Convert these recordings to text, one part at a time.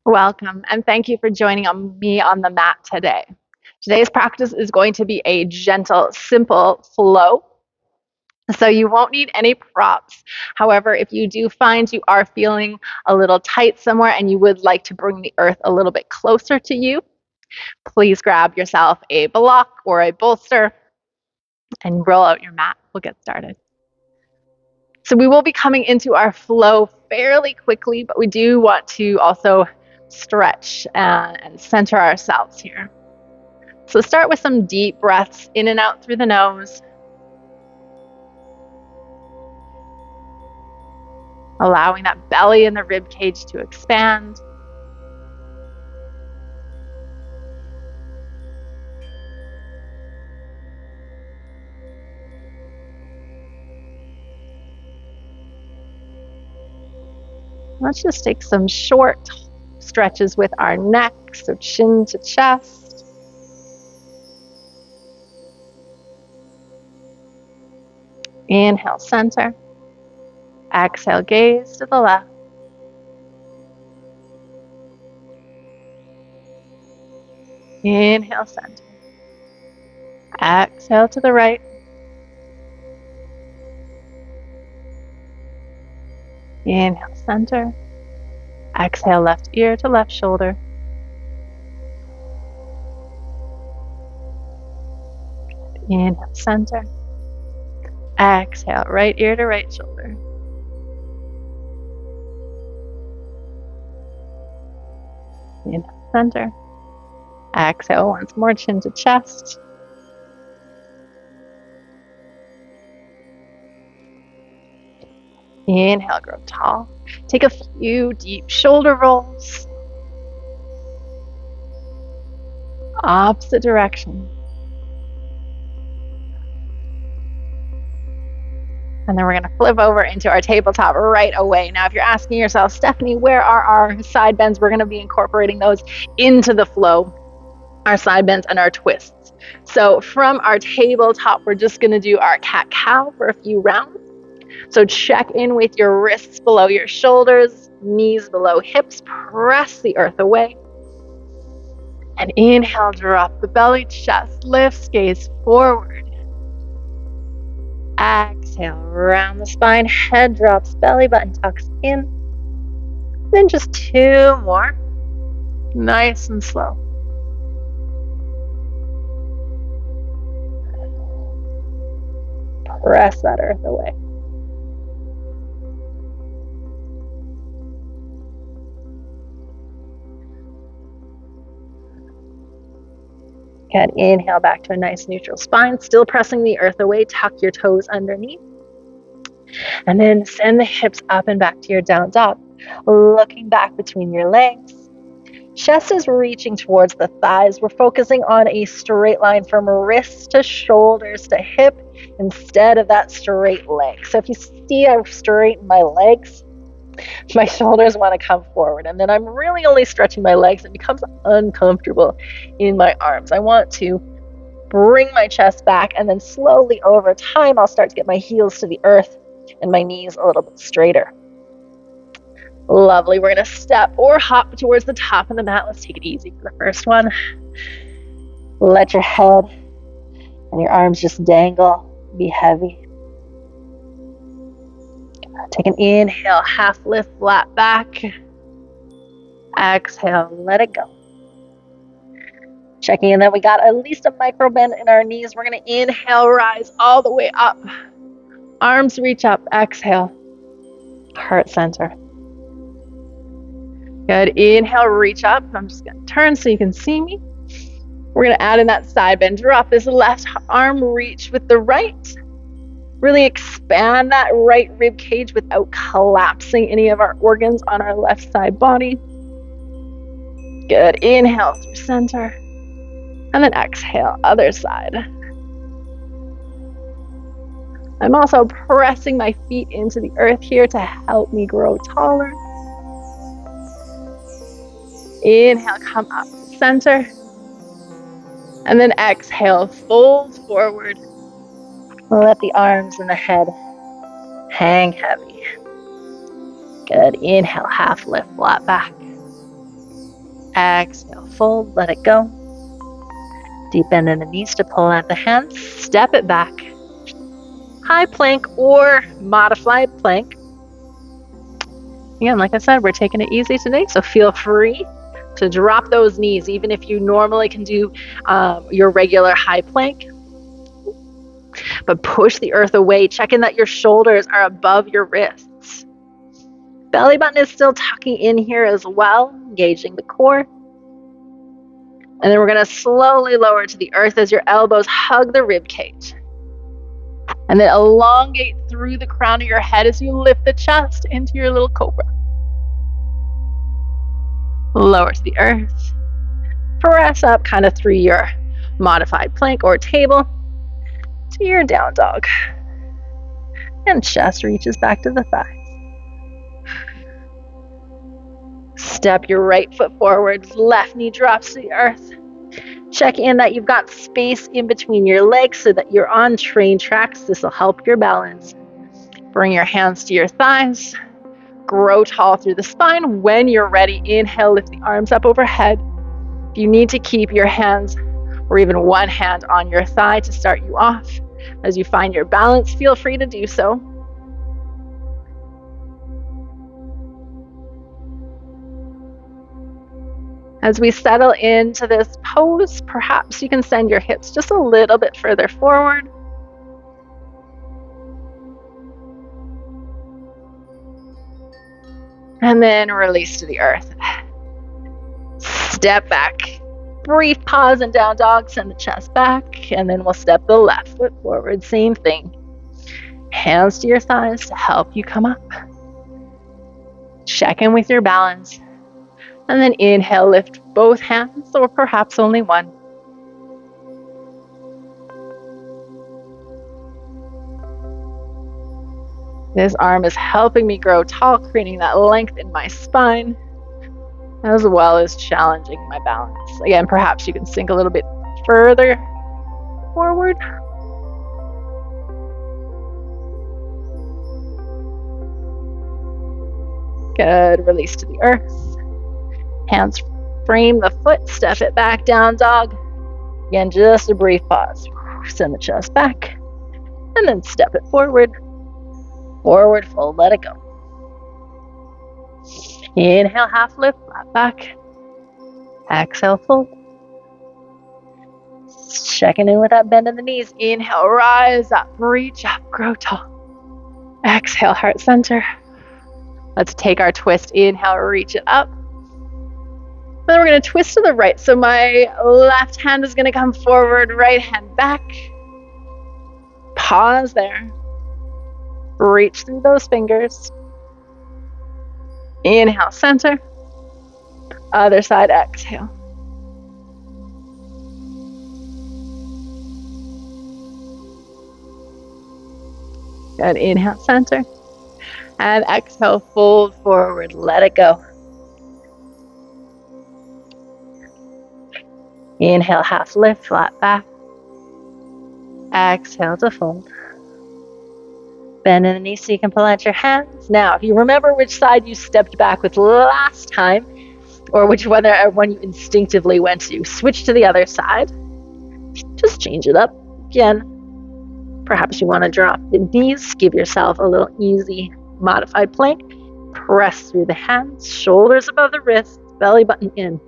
Welcome, and thank you for joining me on the mat today. Today's practice is going to be a gentle, simple flow, so you won't need any props. However, if you do find you are feeling a little tight somewhere and you would like to bring the earth a little bit closer to you, please grab yourself a block or a bolster and roll out your mat. We'll get started. So we will be coming into our flow fairly quickly, but we do want to also stretch and center ourselves here. So start with some deep breaths in and out through the nose. Allowing that belly and the rib cage to expand. Let's just take some short stretches with our neck, so chin to chest. Inhale, center. Exhale, gaze to the left. Inhale, center. Exhale to the right. Inhale, center. Exhale, left ear to left shoulder. Inhale, center. Exhale, right ear to right shoulder. Inhale, center. Exhale once more, chin to chest. Inhale, grow tall. Take a few deep shoulder rolls. Opposite direction. And then we're going to flip over into our tabletop right away. Now, if you're asking yourself, Stephanie, where are our side bends? We're going to be incorporating those into the flow, our side bends and our twists. So from our tabletop, we're just going to do our cat-cow for a few rounds. So check in with your wrists below your shoulders, knees below hips, press the earth away. And inhale, drop the belly, chest lifts, gaze forward. Exhale, round the spine, head drops, belly button tucks in. Then just two more, nice and slow. Press that earth away. Good. Inhale back to a nice neutral spine, still pressing the earth away. Tuck your toes underneath. And then send the hips up and back to your down dog. Looking back between your legs. Chest is reaching towards the thighs. We're focusing on a straight line from wrist to shoulders to hip instead of that straight leg. So if you see I straighten my legs, my shoulders want to come forward, and then I'm really only stretching my legs. It becomes uncomfortable in my arms. I want to bring my chest back, and then slowly over time, I'll start to get my heels to the earth and my knees a little bit straighter. Lovely. We're going to step or hop towards the top of the mat. Let's take it easy for the first one. Let your head and your arms just dangle, be heavy. Take an inhale, half lift, flat back. Exhale, let it go. Checking in that we got at least a micro bend in our knees. We're going to inhale, rise all the way up. Arms reach up, exhale. Heart center. Good. Inhale, reach up. I'm just going to turn so you can see me. We're going to add in that side bend. Drop this left arm, reach with the right. Really expand that right rib cage without collapsing any of our organs on our left side body. Good. Inhale through center. And then exhale, other side. I'm also pressing my feet into the earth here to help me grow taller. Inhale, come up to center. And then exhale, fold forward. Let the arms and the head hang heavy. Good. Inhale, half lift, flat back. Exhale, fold, let it go. Deep bend in the knees to pull out the hands. Step it back. High plank or modified plank. Again, like I said, we're taking it easy today, so feel free to drop those knees, even if you normally can do your regular high plank. But push the earth away, checking that your shoulders are above your wrists. Belly button is still tucking in here as well, engaging the core. And then we're going to slowly lower to the earth as your elbows hug the rib cage. And then elongate through the crown of your head as you lift the chest into your little cobra. Lower to the earth. Press up kind of through your modified plank or table to your down dog. And chest reaches back to the thighs. Step your right foot forward, left knee drops to the earth. Check in that you've got space in between your legs so that you're on train tracks. This will help your balance. Bring your hands to your thighs. Grow tall through the spine. When you're ready, inhale, lift the arms up overhead. If you need to keep your hands or even one hand on your thigh to start you off, as you find your balance, feel free to do so. As we settle into this pose, perhaps you can send your hips just a little bit further forward. And then release to the earth. Step back. Brief pause in down dog, send the chest back, and then we'll step the left foot forward. Same thing. Hands to your thighs to help you come up. Check in with your balance. And then inhale, lift both hands, or perhaps only one. This arm is helping me grow tall, creating that length in my spine, as well as challenging my balance. Again, perhaps you can sink a little bit further forward. Good, release to the earth. Hands frame the foot, step it back, down dog. Again, just a brief pause. Send the chest back, and then step it forward. Forward fold, let it go. Inhale, half lift, flat back. Exhale, fold. Checking in with that bend in the knees. Inhale, rise up, reach up, grow tall. Exhale, heart center. Let's take our twist. Inhale, reach it up. Then we're going to twist to the right. So my left hand is going to come forward, right hand back. Pause there. Reach through those fingers. Inhale, center. Other side, exhale. Good, inhale, center. And exhale, fold forward, let it go. Inhale, half lift, flat back. Exhale to fold. Bend in the knees so you can pull out your hands. Now, if you remember which side you stepped back with last time, or which one you instinctively went to, switch to the other side. Just change it up. Again, perhaps you want to drop the knees, give yourself a little easy modified plank. Press through the hands, shoulders above the wrists, belly button in.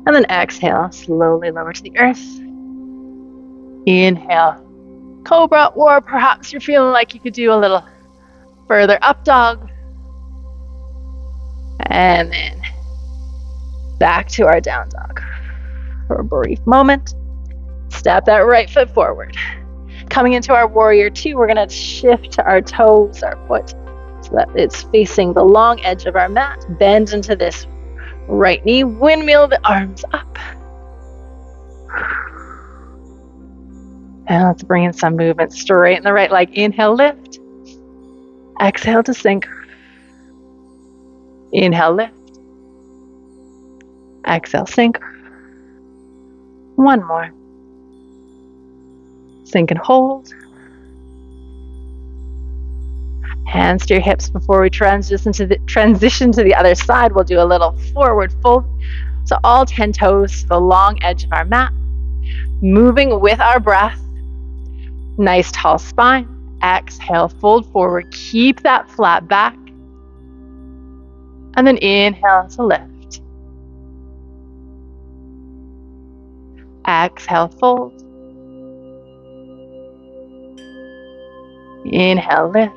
And then exhale, slowly lower to the earth. Inhale, cobra, or perhaps you're feeling like you could do a little further up dog. And then back to our down dog. For a brief moment, step that right foot forward. Coming into our warrior two, we're going to shift our toes, our foot, so that it's facing the long edge of our mat. Bend into this right knee, windmill the arms up. And let's bring in some movement. Straighten the right leg. Inhale, lift. Exhale to sink. Inhale, lift. Exhale, sink. One more. Sink and hold. Hands to your hips. Before we transition to the other side, we'll do a little forward fold. So all 10 toes to the long edge of our mat, moving with our breath. Nice tall spine. Exhale, fold forward. Keep that flat back. And then inhale to lift. Exhale, fold. Inhale, lift.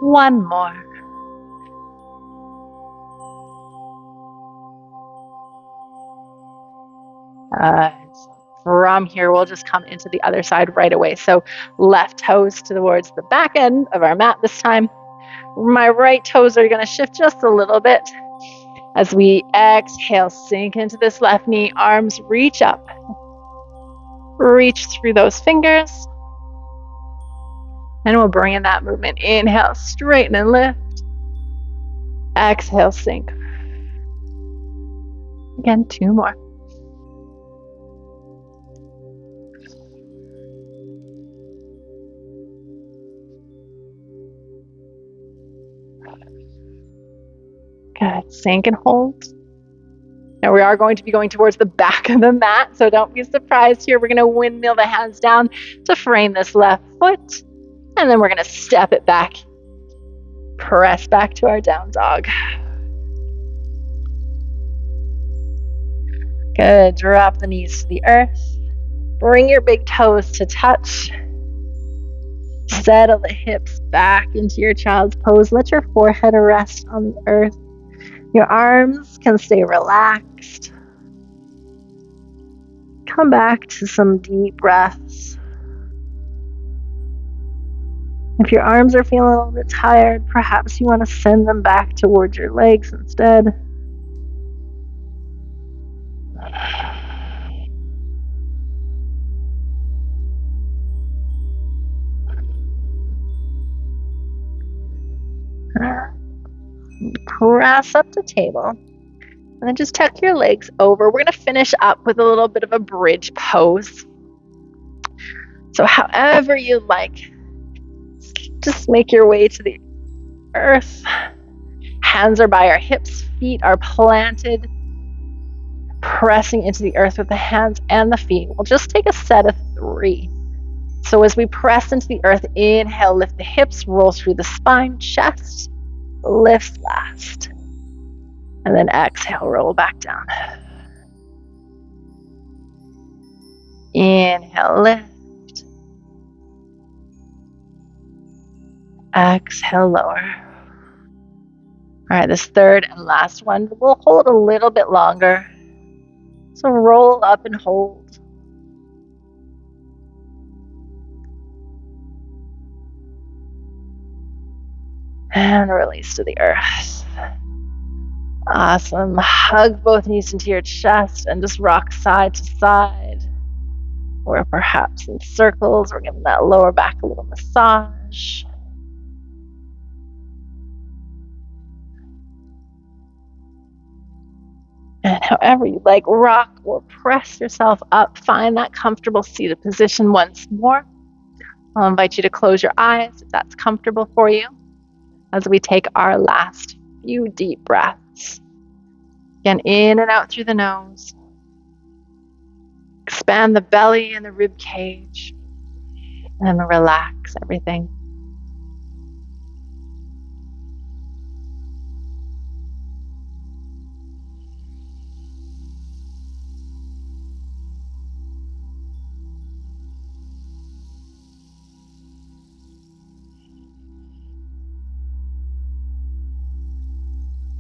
One more. From here, we'll just come into the other side right away. So left toes towards the back end of our mat this time. My right toes are going to shift just a little bit. As we exhale, sink into this left knee, arms reach up. Reach through those fingers. And we'll bring in that movement. Inhale, straighten and lift. Exhale, sink. Again, 2 more. Good. Sink and hold. Now we are going to be going towards the back of the mat, so don't be surprised here. We're going to windmill the hands down to frame this left foot, and then we're going to step it back. Press back to our down dog. Good. Drop the knees to the earth. Bring your big toes to touch. Settle the hips back into your child's pose. Let your forehead rest on the earth. Your arms can stay relaxed. Come back to some deep breaths. If your arms are feeling a little bit tired, perhaps you want to send them back towards your legs instead. Press up to table. And then just tuck your legs over. We're going to finish up with a little bit of a bridge pose. So however you like, just make your way to the earth. Hands are by our hips, feet are planted, pressing into the earth with the hands and the feet. We'll just take a set of 3. So as we press into the earth, inhale, lift the hips, roll through the spine, chest, lifts last. And then exhale, roll back down. Inhale, lift. Exhale, lower. All right, this third and last one, we'll hold a little bit longer. So roll up and hold. And release to the earth. Awesome. Hug both knees into your chest and just rock side to side. Or perhaps in circles. We're giving that lower back a little massage. And however you like, rock or press yourself up. Find that comfortable seated position once more. I'll invite you to close your eyes if that's comfortable for you as we take our last few deep breaths. Again, in and out through the nose. Expand the belly and the rib cage. And relax everything.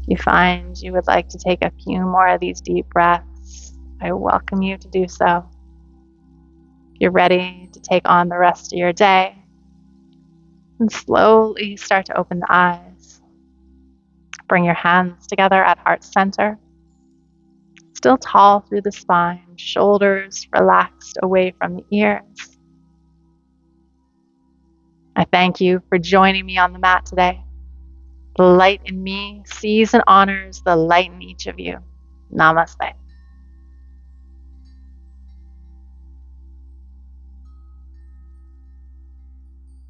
You find you would like to take a few more of these deep breaths, I welcome you to do so. If you're ready to take on the rest of your day, and slowly start to open the eyes. Bring your hands together at heart center. Still tall through the spine, shoulders relaxed away from the ears. I thank you for joining me on the mat today. The light in me sees and honors the light in each of you. Namaste.